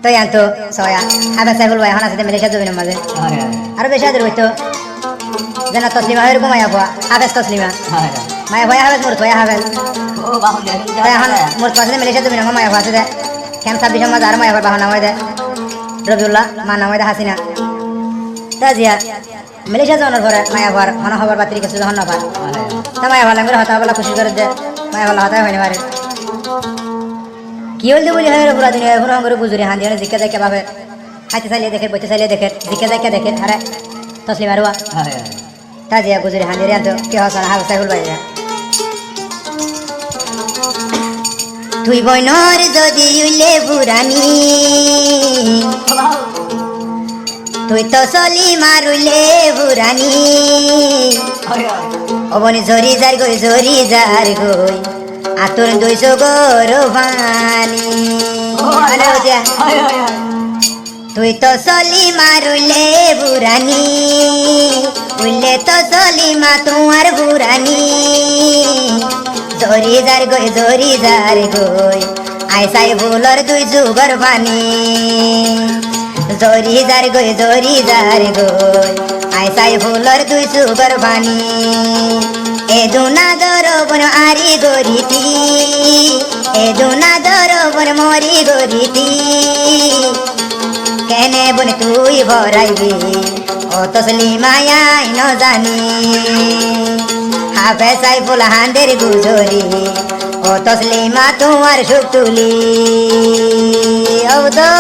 তো ইয়ান্তো সয়া হাবে সাইবুল ভাই হানা সাথে মালয়েশিয়া যাবেন মাঝে আর বেশি আদর হইতো যেন তসলিমা এরকম মায়া ভয়া হাবেস তসলিমা মায়া ভয়া হাবেস মোর ভয়া হাবেস তাই এখন মোর পাশে মালয়েশিয়া যাবেন মায়া ভয়া আছে কেন 26 মাঝে আর মায়া ভয়া বাহানা হয় দে রবিউল্লাহ মা নাম হয় হাসিনা তা জিয়া মালয়েশিয়া যাওয়ার পরে মায়া ভয়ার মনে হবার বাতিল কিছু যখন না পার তা মায়া ভালো করে হতা বলা খুশি করে দে মায়া ভালো হতাই হয়নি পারে কি হইলে বলি হয় পুরা দুনিয়া পুরো করে বুঝুরি হান দিয়ে জিজ্ঞাসা দেখে ভাবে খাইতে চাইলে দেখে বইতে চাইলে দেখে জিজ্ঞাসা দেখে আরে তসলিম আরুয়া তা জিয়া বুঝুরি হান দিয়ে তো কি হসন হাল সাইফুল ভাই তুই বইনর যদি উইলে বুরানি তুই তো চলি মারুলে বুরানি অবনি ঝরি যার গই আতুর 200 গরবানি তুই তো চলি মারুলে বুরানি উইলে তো চলি মা তোমার বুরানি জরি যার গই আইসাই ভুলর 200 গরবানি জরি যার গই আইসাই ভুলর 200 গরবানি এ দুনা দরবন আরি গরিতি এ দুনা দরবন মরি গরিতি কেনে বন তুই ভরাইবি ও তসলিমায়াই ন জানি হাবে সাইফুল হান্দের গুজরি ও তসলিমা তোমার সুখ তুলি ও তো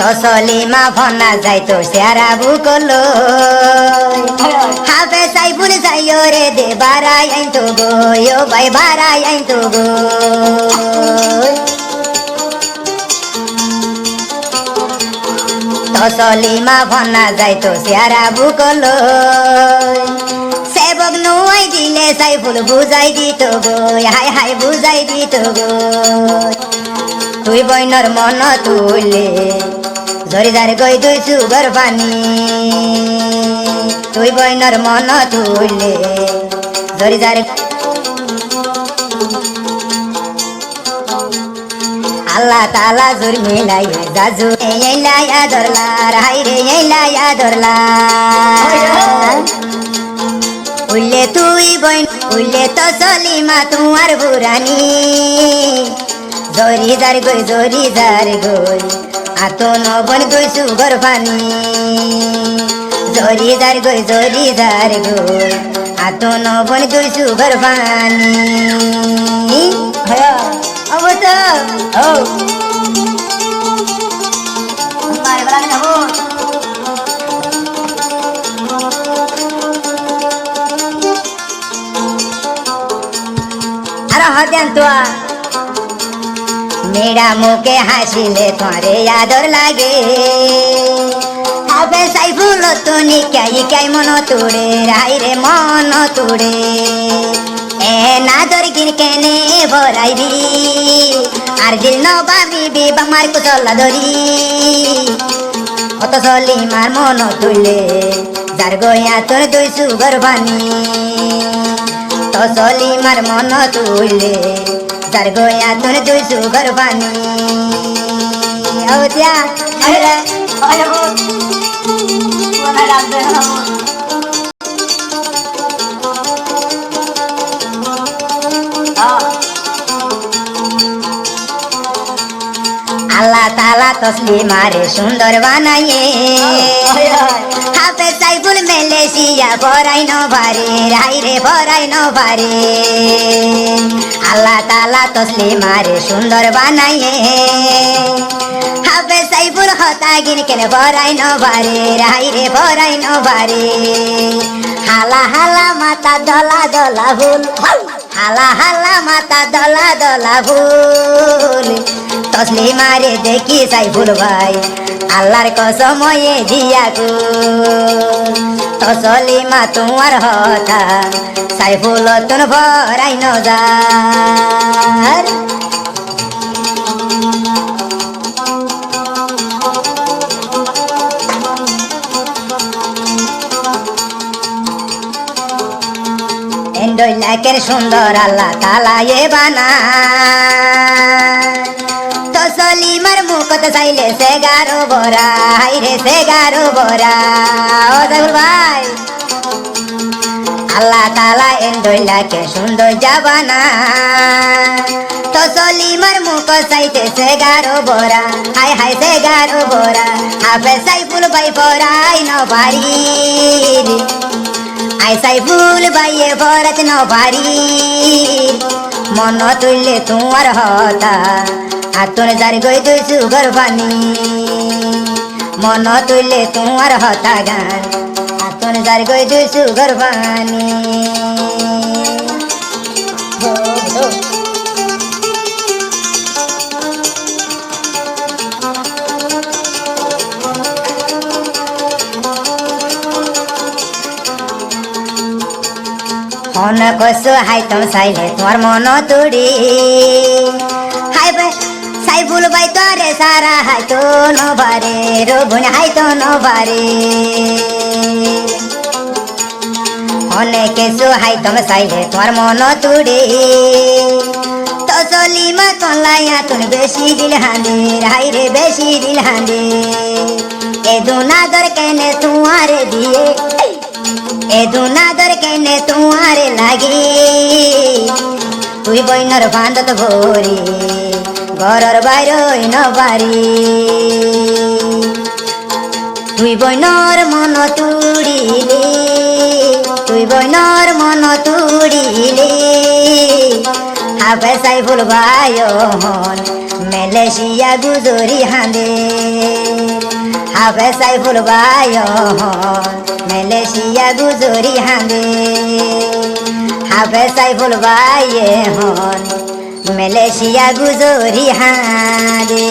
তসলিমা ভনা যাইতো সেরা বুকলো হাবে সাইফুল যাইও রে দে বারাই আইতো গো ও ভাই বারাই আইতো গো তসলিমা ভনা যাইতো সেরা বুকলো সেবক নুয়াই দিলে সাইফুল বুঝাই দিত গো হাই হাই বুঝাই দিত গো তুই বইনর মন তুলে জরি যার গই 200 গরবানি তুই বইনর মন তুলে জরি যার আল্লাহ তাআলা জুর মিলাই জাজু এই লায়া দরলা রাই রে এই লায়া দরলা উইলে তুই বইন উইলে তো সলিমা তোমার বুরানি জরি যার গই আতো নবন 200 গরবানি জরি যার গই আতো নবন 200 গরবানি হ্যাঁ অবতো ও মারে বলা না হো আর হদেন তো মেরা মুখে হাসিলে তোরে আদর লাগে হাবে সাইফুল তো নিকাই মন তোড়ে রাই রে মন তোড়ে এ না দর গির কেনে ভরাইবি আর দিল নবাবি বামার কুচলা ধরি অত সলিমার মন তুলে যার গয়া তোর 200 গরবানি তো সলিমার মন তুলে যার গয়া তোর 200 গরবানি ও দিয়া আরে আরে ও কোনা রাখবে না আল্লাহ তাআলা তসলিমারে সুন্দর বানাইয়ে হাফে সাইফুল মালয়েশিয়া পরাই ন ভারে রাই রে পরাই ন ভারে আল্লাহ তাআলা তসলিমারে সুন্দর বানাইয়ে হাফে সাইফুল হতা গিন কেন পরাই ন ভারে রাই রে পরাই ন ভারে হালা হালা মাথা দলা দলা ফুল হালা হালা মাথা দলা দলা ভুল তসলি মারে দেখি সাইফুল ভাই আল্লাহর কসময়ে দিয়া গো তসলি মা তোমার হতা সাইফুল তুন ভরাই নজার এন্ডইলাকের সুন্দর আল্লাহ তালা এ বানা তসলিমার মুখত চাইলে সে গারো বরা হাইরে সে গারো বরা ও সাইফুল ভাই আল্লাহ তালা এন্ডইলাকে সুন্দর জাবানা তসলিমার মুখ চাইতে সে গারো বরা হাই হাই সে গারো বরা হাফে সাইফুল ভাই পরাই নবারি আই সাইফুল ভাইয়ে ভরত নবারি মন তুললে তোমার হতা আতন যার গই দুই সুগর বানি মন তুললে তোমার হতা গান আতন যার গই দুই সুগর বানি মন কসু হাই তোম সাইলে তোমার মন তুড়ি হাই সাইফুল ভাই তোরে সারা হাই তো নবারে রোবন হাই তো নবারে অনেকে সু হাই তোম সাইলে তোমার মন তুড়ি তসলিমা কলাইয়া তুমি বেশি দিল হাঁদে হাই রে বেশি দিল হাঁদে এ দুনাদর কেনে তোমারে দিয়ে এ দুনাদর কেনে তোমারে লাগি তুই বইনর বান্ধত ভরি ঘরর বাইরই নবারি তুই বইনর মন তুড়িলে তুই বইনর মন তুড়িলে হাফে সাইফুল ভাই হন মালয়েশিয়া গুজরি হাঁদে হাফে সাইফুল ভাই হন মালয়েশিয়া গুজরি হাঁদে হাফে সাইফুল ভাই হন মালয়েশিয়া গুজরি হাঁদে